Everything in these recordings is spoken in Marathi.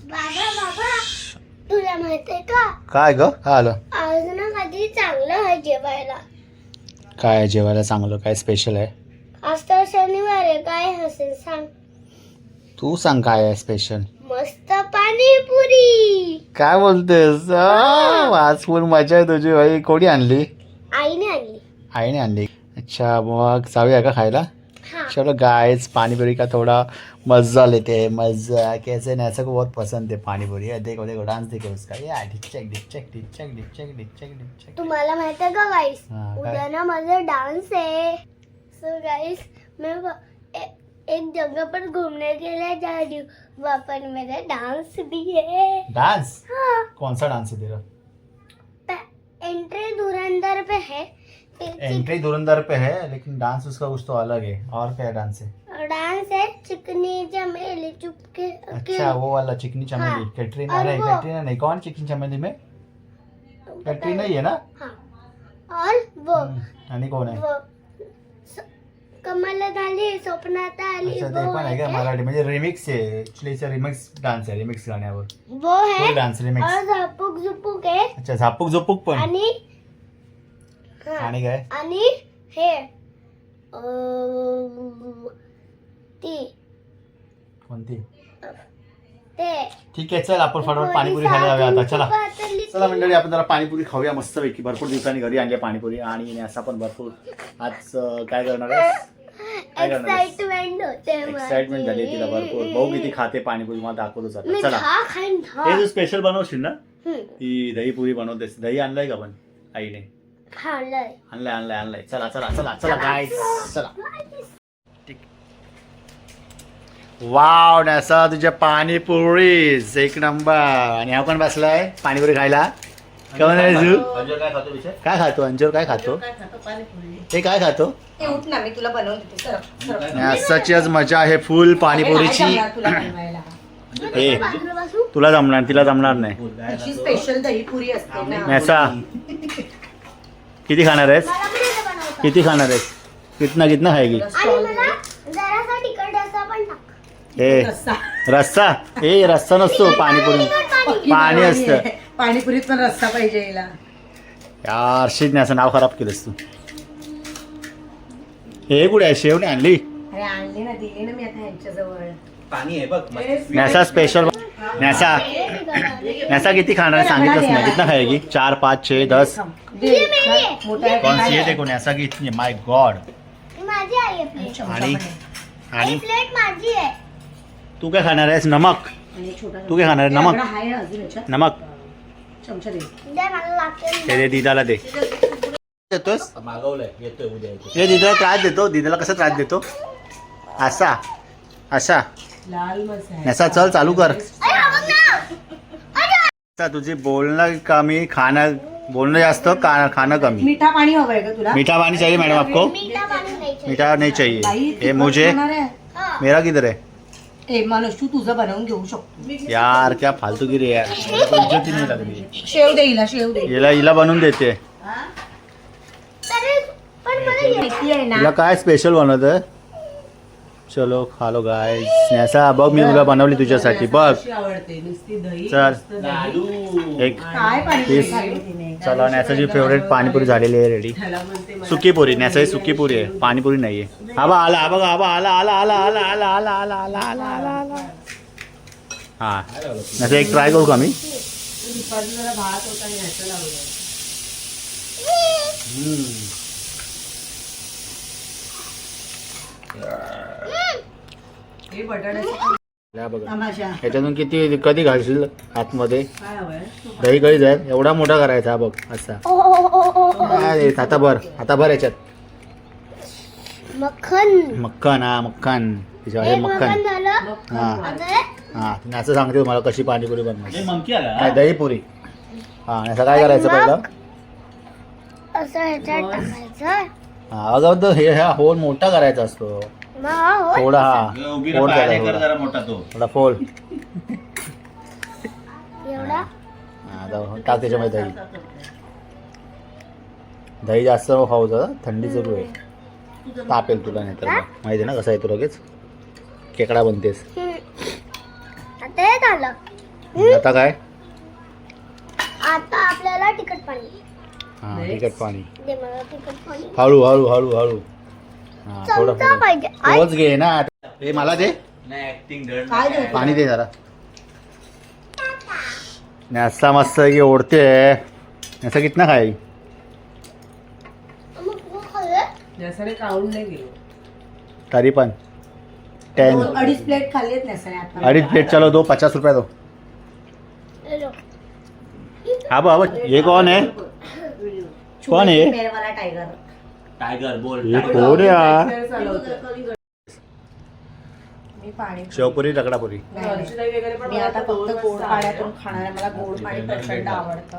बाबा बाबा तुला माहितीये का काय ग काय आलं? आज ना कधी चांगलं आहे जेवायला. काय जेवायला चांगलं काय स्पेशल आहे? आज तर शनिवार आहे. काय असेल सांग. तू सांग काय आहे स्पेशल? मस्त पाणीपुरी. काय बोलतेस? आज फुल मजा आहे तुझी. भाई कोणी आणली? आईने आणली. आईने आणली. अच्छा मग जाऊया का खायला? हाँ चलो गाइस पानीपुरी का थोड़ा मज़ा लेते हैं. मज़ा कैसे ना, को बहुत पसंद है पानीपुरी. देखो देखो डांस देखो उसका. ये डिचक डिचक डिचक डिचक डिचक डिचक. तुम्हाला माहित आहे का गाईस हाँ, काय? उद्या ना माझा डांस है. सो गाइस मैं एक जगह पर घूमने के लिए जा रही हूँ. वहाँ पर मेरा डांस भी है. डांस? हाँ कौन सा डांस है तेरा? एंट्री धुरंधर पे है. एंट्री धुरंधर पे है लेकिन डांस उसका कुछ तो अलग है. और क्या डांस है? डांस है चिकनी चमेली चुपके. अच्छा वो वाला चिकनी चमेली. हाँ, कैटरीना और नहीं, वो- कैटरीना नहीं. कौन चिकनी चमेली में? कैटरीना ही है ना? हाँ और वो आणि कोण आहे? वो कमला आली स्वप्नाता आली. अच्छा ते पण आहे का मराठी म्हणजे रिमिक्स आहे. ऍक्च्युली रिमिक्स डान्स आहे. रिमिक्स गाण्यावर वो है डान्स रिमिक्स. और झापूक झुपूक है. अच्छा झापूक झोपूक पण. आणि हाँ, आणि काय? आणि हे ती कोणती? ते ठीक आहे चल आपण फटाफट पाणीपुरी खायला जाऊया आता. चला चला मंडळी आपण जरा पाणीपुरी खाऊया मस्तपैकी. भरपूर दिवसांनी घरी आणली पाणीपुरी आणि असा पण भरपूर आज काय करणार आहे? काय करणार आहेस? एक्साइटमेंट होते एक्साइटमेंट झाली तिला भरपूर. भाऊ किती खाते पाणीपुरी मला दाखवतोच आता. मी चला खाईन हे तू स्पेशल बनवशील ना? ती दही पुरी बनवतेस. दही आणलाय का पण आईने? खाल्लंय. आणलाय आणलाय आणलाय. चला चला चला चला गाईस चला. वाव नॅसा तुझ्या पाणीपुरी एक नंबर. आणि हा पण बसलाय पाणीपुरी खायला. कोण आहे तू? काय खातो अंजूर? काय खातो हे? काय खातो? ते उठ ना, मी तुला बनवून देते. सरक, सरक. नॅसाची आज मजा आहे फुल पाणीपुरीची. नाही जमणार तुला बनवायला. हे बाजूला बसू. तुला जमणार तिला जमणार नाही. तिची स्पेशल दही पुरी असते ना. नॅसा किती खाणार आहेस? मला पण येतं बनवता. किती खाणार आहेस? कितना कितना खाएगी? आणि मला जरासा तिखट असा पण टाक. हे रस्सा. रस्सा? हे रस्सा नसतो पाणीपुरी. पाणी असतं. पाणीपुरीत पण रस्सा पाहिजे हिला. यार शिट असं नाव खराब केलंस तू. हे कुठे आहे? शेवने आणली? अरे आणली ना, दिली ना मी आता ह्यांच्याजवळ. पाणी आहे बघ. नॅसा स्पेशल. नॅसा नॅसा किती खाणार आहे सांगितलंच नाही. कितना खाएगी? 4 5 6 10? दे, मोठा आहे. कौन सी है देखो नैसा की इतनी माय गॉड. माझी आई आहे प्लेट. आणि आई आणि प्लेट माझी आहे. तू काय खाणार आहेस? नमक. आणि छोटा तू काय खाणार आहे? नमक. एवढा आहे अजून याच्यात. नमक चमचा दे. दे मला लागते. ते दे दीदाला दे. देतोस? मागवलंय येतोय उद्या येतो. हे दीदाला त्रास देतो. दीदाला कसा त्रास देतो? असा असा. लाल मसाला. नैसा चल चालू कर. अरे बघ ना. नैसा तुझी बोलणं कमी खाणं. बोलणं जास्त खाणं कमी. मिठा पाणी हवंय का तुला? मीठा पानी चाहिए मैडम आपको? मीठा पाणी नाही चाहिए. मीठा नहीं बाई, चाहिए. तू ये पण मुझे खाणार आहे? हाँ. मेरा किधर है? ए मानुष, तू तुझं बनवून घेऊ शकतो. यार क्या फालतूगिरी है यार. इज्जत ही नहीं लग रही. शेव दे हिला, शेव दे. हिला बनवून देते. तरी पण मला माहिती आहे ना. तुला काय स्पेशल बनवत आहे? चलो खा लो गाइस. नैसा बघ मी तुला बनवली तुझ्यासाठी बघ. कशी आवडते नुसती दही. चल. मस्त दही. एक काय पाणीपुरी पीस. खाल्ली तिने? चला नैसाची फेवरेट पाणीपुरी झालेली आहे रेडी. ह्याला म्हणते मला. सुकी पुरी. नैसाची सुकी पुरी आहे पाणीपुरी नाहीये. आबा आला आबा आबा आला आला आला आला आला आला आला आला आला आला आला. हा नैसा एक ट्राय करू का मी? दुपारी जरा भात होता आणि ह्याचं लावलं. हे बटाट्याचं या बघा तमाशा. ह्याच्यातून किती कधी घालशील आतमध्ये? काय हवंय? दही कधी जाईल एवढा मोठा करायचा हा बघ असा. काय रे, आता भर याच्यात मक्खन. मक्खन. हा मक्खन तिच्यावर एक मक्खन. मक्खन झालं. हा आता हा तिने असं सांगते तुम्हाला कशी पाणीपुरी बनवायची. मंकी आला काय दही पुरी. हा असं काय करायचं पहिलं? असं ह्याच्यात टाकायचं. हा अगं तो हे हा होल मोठा करायचा असतो. मग हा होय. थोडा हा फोल्ड कर करायचा जरा मोठा तो. थोडा फोल्ड. एवढा हा आता टाक त्याच्यामध्ये दही. दही जास्त खाऊ जरा थंडी सुरू आहे. तापेल तुला नाही तर माहिती आहे ना कसं आहे तू लगेच खेकडा बनतेस. आता हे झालं. आता काय आता आपल्याला तिखट पाणी हा तिखट पाणी दे मला तिखट पाणी हळू हळू हळू हळू हा चमचा थोडं पाहिजे आई, तोच घे ना हे मला दे नाही ऍक्टिंग धड काय देऊ? पाणी दे जरा नॅसा मस्त की ओढते नॅसा कितना खाई मग तू खाल्लं? जसं काढून नाही गेलो तरी पण 10 2-2.5 प्लेट खाल्लेत ना सर आता 2.5 प्लेट चलो दो 50 रुपये दो ले लो. हाँ बाबा ये कौन है कौन है वाला टायगर टायगर बोल ये टायगर. कौन है यार मी पाणी शेवपुरी रगडापुरी मी आता फक्त गोड पाण्यातून खाणार आहे. मला गोड पाणी प्रचंड आवडतं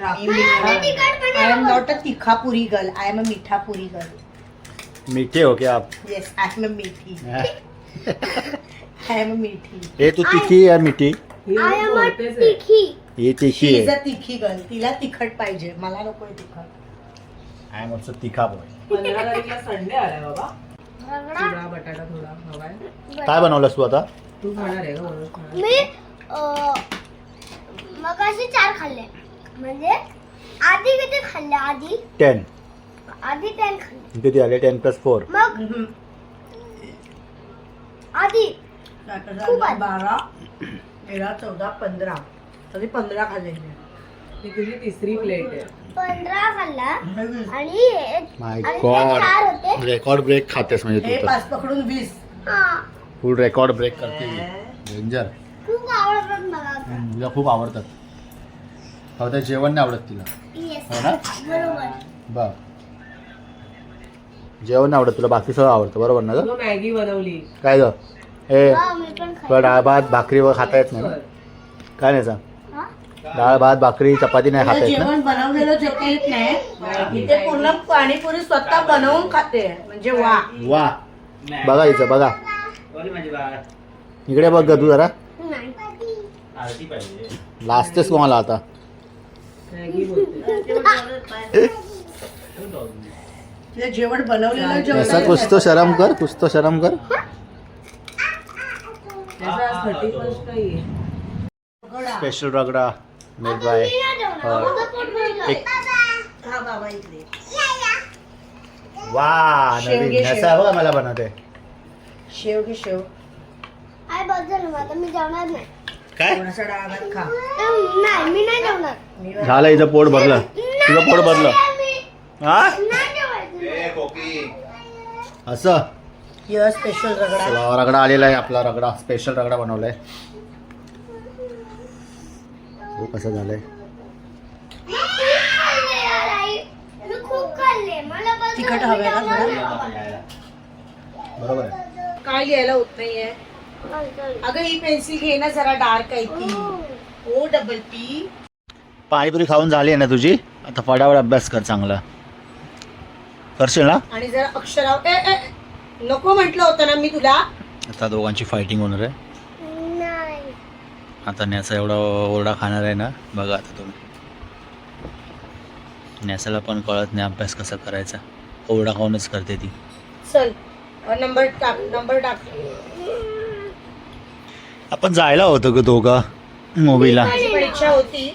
आय एम नॉट अ तिखापुरी गर्ल आय एम अ मिठापुरी गर्ल मीठे हो क्या आप येस आय एम अ मिठी आय एम अ मिठी ये तू तीखी या मीठी आय एम अ तिखी ये तीखी शी इज है अ तिखी गर्ल तिला तिखट पाहिजे मला नकोय तिखट आय एम ऑल्सो तीखा बॉय 15 तारीखला संडे आलाय बाबा रगडा चिवडा बटाटा थोडा हवाय काय बनवलंस तू आता तू खाणार आहे का म्हणून खाणार मी मगाशी 4 खाल्ले म्हणजे आधी किती खाल्ले आधी 10 आधी 10 खाल्ले किती आले 10 + 4 मग आधी खूप आहे. 12 13 14 15 तरी 15 खाल्ले ही तुझी तिसरी प्लेट आहे 15 खाल्ला आणि माय आणि ते गॉड 4 होते रेकॉर्ड ब्रेक खातेस म्हणजे हे तू तर 5 पकडून 20 हा फुल रेकॉर्ड ब्रेक करते डेंजर खूप आवडतात मला आता. तुला खूप आवडतात फक्त जेवण नाही आवडत तिला Yes. हो ना बरोबर बघ जेवण नाही आवडत तुला बाकी सगळं आवडतं बरोबर ना ग तू मॅगी बनवली काय ग हे हा, मी पण तुला खाल्ले. डाळ भात भाकरी व खाता येत नाही ना काय नाही सांग हा? डाळ भात भाकरी चपाती नाही खाता येत ना जेवण बनवलेलं जेवता येत नाही इथे पूर्ण पाणीपुरी स्वतः बनवून खाते म्हणजे वा वा बघा इथं बघा बोल माझी बाळ. इकडे बघ ग तू जरा नाही आरती पाहिजे लाजतेस कोणाला आता मॅगी बोलते तिला जेवण बनवलेलं ऐसा जेवण कुछ तो शर्म कर कुछ तो शर्म कर 31st नाहीये स्पेशल रगडा मेड बाय मी नाही जेवणार. माझं पोट भरलं. एक हा बाबा इकडे वा शेवगे, नवीन शेवगे. असं बघा मला बनवते शेव घे शेव आई बस झालं मग आता मी जेवणार नाही काय थोडासा डाळ भात खा नाही मी नाही जेवणार मी झालं इथं पोट भरलं तुझं पोट भरलं हा नाही जेवायचं ए कोकी असं य स्पेशल रगडा चला, रगडा आलेला आहे आपला रगडा स्पेशल रगडा बनवलाय हो कसं झालंय मी खूप खाल्ले यार आई. मी खूप खाल्ले मला बस तिखट झालं, मी हवंय का जेवणार थोडं? नाही. बरोबर आहे काय लिहायला होत नाहीये अगं ही पेन्सिल घे ना जरा डार्क आहे ती ओ डबल पी पाणीपुरी खाऊन झाली आहे ना तुझी आता फटाफट अभ्यास कर चांगला करशील ना आणि जरा अक्षराव नको म्हटलं होतं ना मी तुला आता दोघांची फायटिंग होणार आहे नाही आता न्यासा एवढा ओरडा खाणार आहे ना बघा आता तुम्ही न्यासाला पण कळत नाही अभ्यास कसा करायचा ओरडा खाऊनच करते ती चल नंबर टाक आपण जायला होतो ग दोघं मूवीला माझी पण इच्छा होती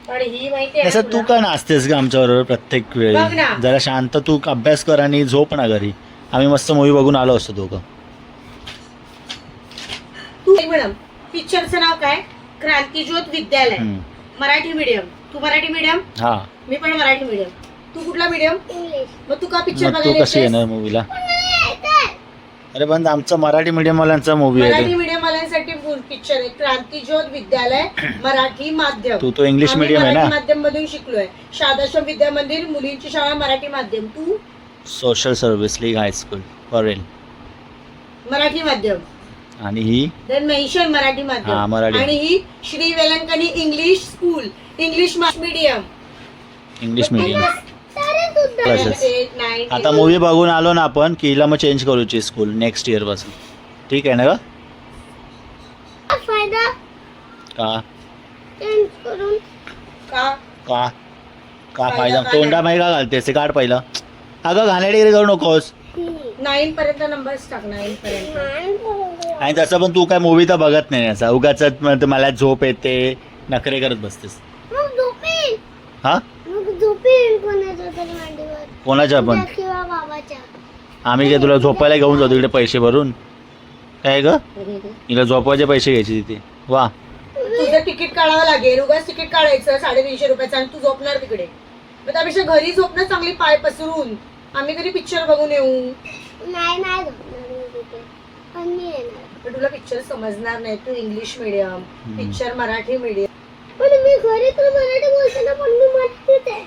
पण ही माहिती आहे तसं तू तुला? का नाचतेस ग आमच्याबरोबर प्रत्येक बघ वेळी ना. जरा शांत तू अभ्यास कर आणि झोप ना घरी आम्ही मस्त मूवी बघून आलो असतो दोघं तू मॅडम पिक्चरचं नाव काय क्रांतिज्योत विद्यालय हम्म. मराठी मीडियम तू मराठी मीडियम हा मी पण मराठी मीडियम तू कुठला मीडियम इंग्लिश मग तू का पिक्चर मग तू बघायला कशी येतेस? येणार मूवीला अरे पण आमचा मराठी मीडियम वाल्यांचा मूवी मराठी आहे मीडियम वाल्यांसाठी पिक्चर आहे क्रांतिज्योत विद्यालय मराठी माध्यम तू तो इंग्लिश आम्ही मीडियम आहे मराठी ना माध्यम मधून शिकलोय शादाश्रम विद्या मंदिर मुलींची शाळा मराठी माध्यम तू सोशल सर्व्हिस लीग हायस्कूल फॉरेन मराठी माध्यम आणि ही देन मेन्शन मराठी हा, माध्यम मराठी. आणि ही Shri Velankanni English school English medium English medium सारे दूध Classes. आता मूवी बघून आलो ना आपण की हिला मग चेंज करूची स्कूल नेक्स्ट इयर पासून ठीक आहे ना ग फायदा का चेंज करून का का का फायदा फायदा काय तोंडा माही का घालतेस ते काढ पहिलं अगं घाणेरडी करू नकोस 9 पर्यंत नंबर्स टाक 9 पर्यंत आणि तसं पण तू काय मूवी तर बघत नाही असा उगाच मला झोप येते नखरे करत बसतेस. मग झोपेल हा कोणाच्या तरी मांडीवर कोणाच्या पण तुझ्या किंवा बाबाच्या. आम्ही काय तुला झोपायला घेऊन जातो तिकडे पैसे भरून काय ग तिला झोपायचे पैसे घ्यायचे तिथे वा. तुझं तिकीट काढावं लागेल उगाच तिकीट काढायचं 350 रुपयाचं आणि तू झोपणार तिकडे. मग त्यापेक्षा घरी झोपणं चांगली पाय पसरून आम्ही कधी पिक्चर बघून येऊ. नाही झोपणार मी तिथे. पण मी येणार. पण तुला पिक्चर समजणार नाही. तू English medium picture Marathi medium. पण मी घरी तर मराठी बोलते ना पण मी मराठीत आहे.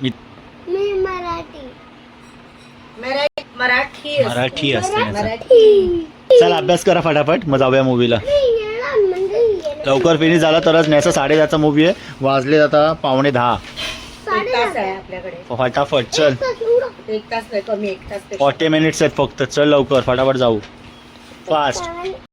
मी- मी मराठी मराठी असते याचा. मराठी. चल अभ्यास करा फटाफट मग जाऊया मूवीला. मी येणार म्हणजे येणार. लवकर फिनिश झाला तरच नाही. 10:30चा मूवी आहे वाजले आता 9:45. 1 तास आहे आपल्याकडे. फटाफट चल 1 तास नाही कमी 1 तास 40 मिनिट्स आहेत फक्त चल लवकर फटाफट जाऊ फास्ट.